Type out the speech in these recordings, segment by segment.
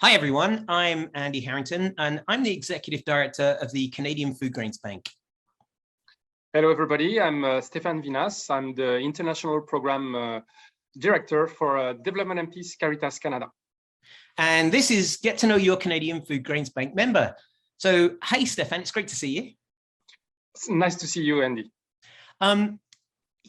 Hi, everyone. I'm Andy Harrington, and I'm the Executive Director of the Canadian Foodgrains Bank. Hello, everybody. I'm Stéphane Vinhas. I'm the International Program Director for Development and Peace, Caritas Canada. And this is Get to Know Your Canadian Foodgrains Bank member. So, hey, Stéphane, it's great to see you. It's nice to see you, Andy.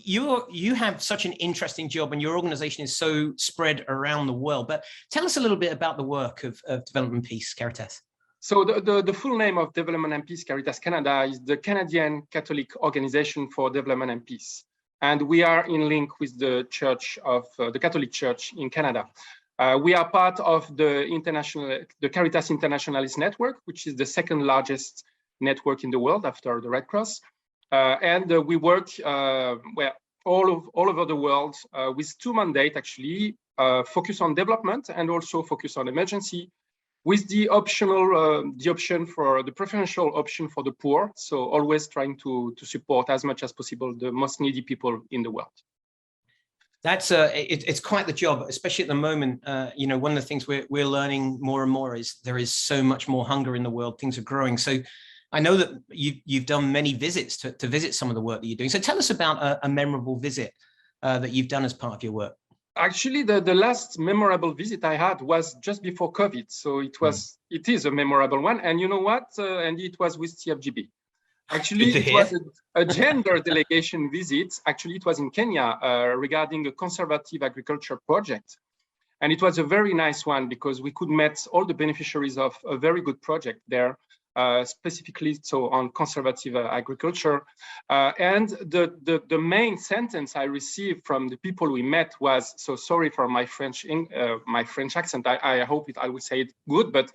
You have such an interesting job, and your organization is so spread around the world. But tell us a little bit about the work of Development and Peace, Caritas. So the full name of Development and Peace Caritas Canada is the Canadian Catholic Organization for Development and Peace. And we are in link with the Church of the Catholic Church in Canada. We are part of the Caritas Internationalist Network, which is the second largest network in the world after the Red Cross. And we work all over the world with two mandates, actually, focus on development and also focus on emergency, with the preferential option for the poor. So always trying to support as much as possible the most needy people in the world. That's it's quite the job, especially at the moment. One of the things we're learning more and more is there is so much more hunger in the world. Things are growing. So I know that you've done many visits to visit some of the work that you're doing. So tell us about a memorable visit that you've done as part of your work. Actually, the last memorable visit I had was just before COVID. So it is a memorable one. And you know what, Andy, it was with TFGB. Actually, it was a gender delegation visit. Actually, it was in Kenya regarding a conservative agriculture project. And it was a very nice one because we could meet all the beneficiaries of a very good project there. Specifically so on conservative agriculture. And the main sentence I received from the people we met was, so sorry for my French accent, I hope I will say it good, but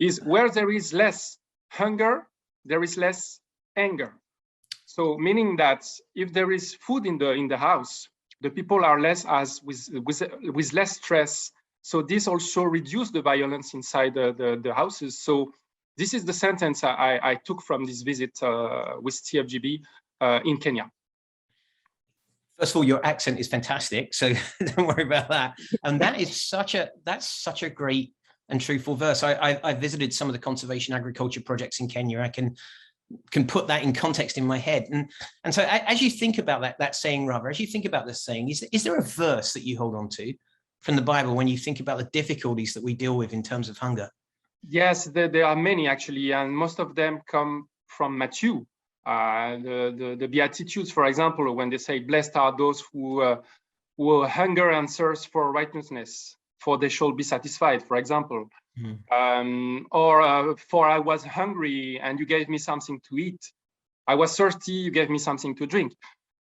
is where there is less hunger, there is less anger. So meaning that if there is food in the house, the people are with less stress. So this also reduces the violence inside the houses. So this is the sentence I took from this visit with TFGB in Kenya. First of all, your accent is fantastic, so don't worry about that. And that's such a great and truthful verse. I visited some of the conservation agriculture projects in Kenya. I can put that in context in my head. And so as you think about that saying, rather, as you think about this saying, is there a verse that you hold on to from the Bible when you think about the difficulties that we deal with in terms of hunger? Yes, there are many actually, and most of them come from Matthew. The Beatitudes, for example, when they say, "Blessed are those who hunger and thirst for righteousness, for they shall be satisfied," for example. Or "For I was hungry and you gave me something to eat. I was thirsty, you gave me something to drink.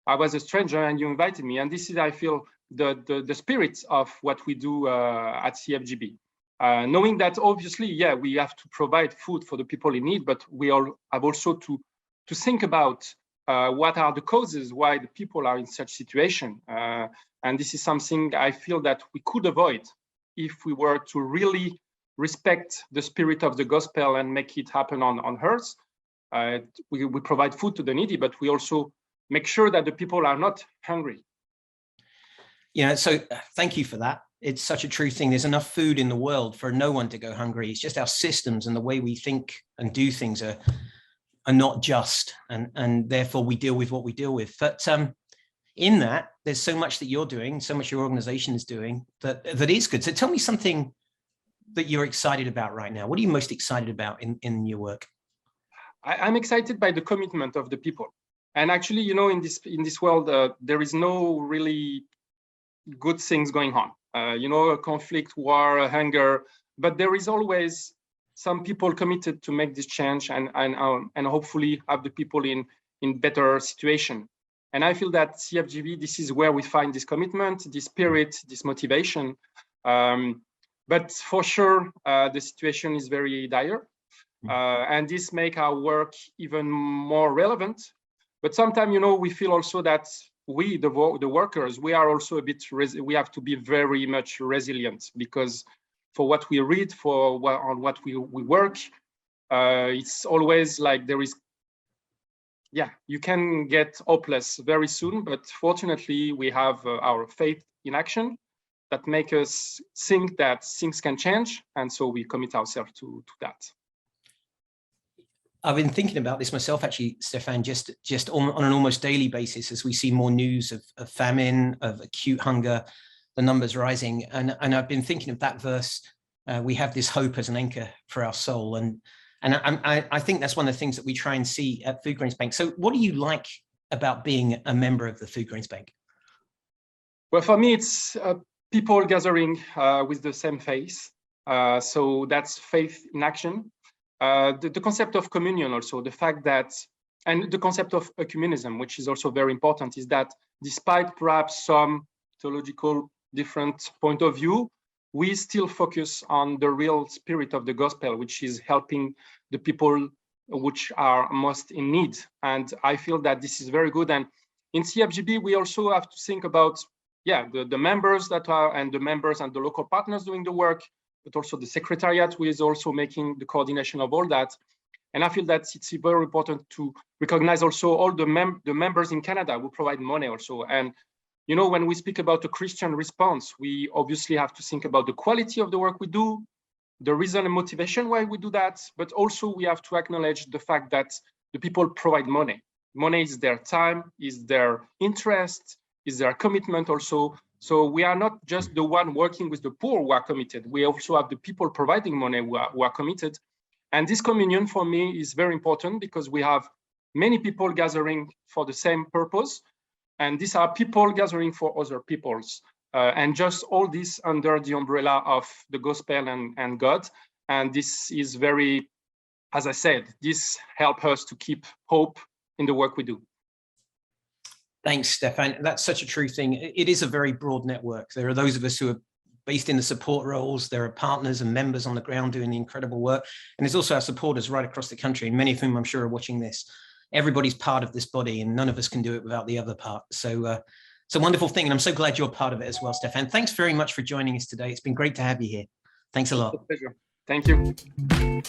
I was a stranger and you invited me." And this is, I feel, the spirit of what we do at CFGB. Knowing that obviously, we have to provide food for the people in need, but we all have also to think about what are the causes why the people are in such situation. And this is something I feel that we could avoid if we were to really respect the spirit of the gospel and make it happen on earth. We provide food to the needy, but we also make sure that the people are not hungry. So thank you for that. It's such a true thing. There's enough food in the world for no one to go hungry. It's just our systems and the way we think and do things are not just, and therefore we deal with what we deal with. But in that, there's so much that you're doing, so much your organization is doing that is good. So tell me something that you're excited about right now. What are you most excited about in your work? I'm excited by the commitment of the people. And actually, in this world, there is no really good things going on. A conflict, war, hunger, but there is always some people committed to make this change and hopefully have the people in better situation. And I feel that CFGB, this is where we find this commitment, this spirit, this motivation. But for sure, the situation is very dire, and this makes our work even more relevant. But sometimes, we feel also that we, the workers, we are also we have to be very much resilient, because for what we read, on what we work, it's always like there is yeah, you can get hopeless very soon, but fortunately we have our faith in action that make us think that things can change, and so we commit ourselves to that. I've been thinking about this myself, actually, Stéphane, just on an almost daily basis as we see more news of famine, of acute hunger, the numbers rising. And I've been thinking of that verse, we have this hope as an anchor for our soul. And I think that's one of the things that we try and see at Foodgrains Bank. So what do you like about being a member of the Foodgrains Bank? Well, for me, it's people gathering with the same faith. So that's faith in action. The concept of communion also, the fact that, and the concept of ecumenism, which is also very important, is that despite perhaps some theological different point of view, we still focus on the real spirit of the gospel, which is helping the people which are most in need. And I feel that this is very good. And in CFGB, we also have to think about, yeah, the members that are, and the members and the local partners doing the work, but also the secretariat who is also making the coordination of all that. And I feel that it's very important to recognize also all the members in Canada who provide money also. And, you know, when we speak about the Christian response, we obviously have to think about the quality of the work we do, the reason and motivation why we do that, but also we have to acknowledge the fact that the people provide money. Money is their time, is their interest, is their commitment also. So we are not just the one working with the poor who are committed. We also have the people providing money who are committed. And this communion for me is very important because we have many people gathering for the same purpose. And these are people gathering for other peoples. And just all this under the umbrella of the gospel and God. And this is very, as I said, this helps us to keep hope in the work we do. Thanks, Stéphane. That's such a true thing. It is a very broad network. There are those of us who are based in the support roles. There are partners and members on the ground doing the incredible work. And there's also our supporters right across the country, and many of whom I'm sure are watching this. Everybody's part of this body, and none of us can do it without the other part. So it's a wonderful thing. And I'm so glad you're part of it as well, Stéphane. Thanks very much for joining us today. It's been great to have you here. Thanks a lot. It's a pleasure. Thank you.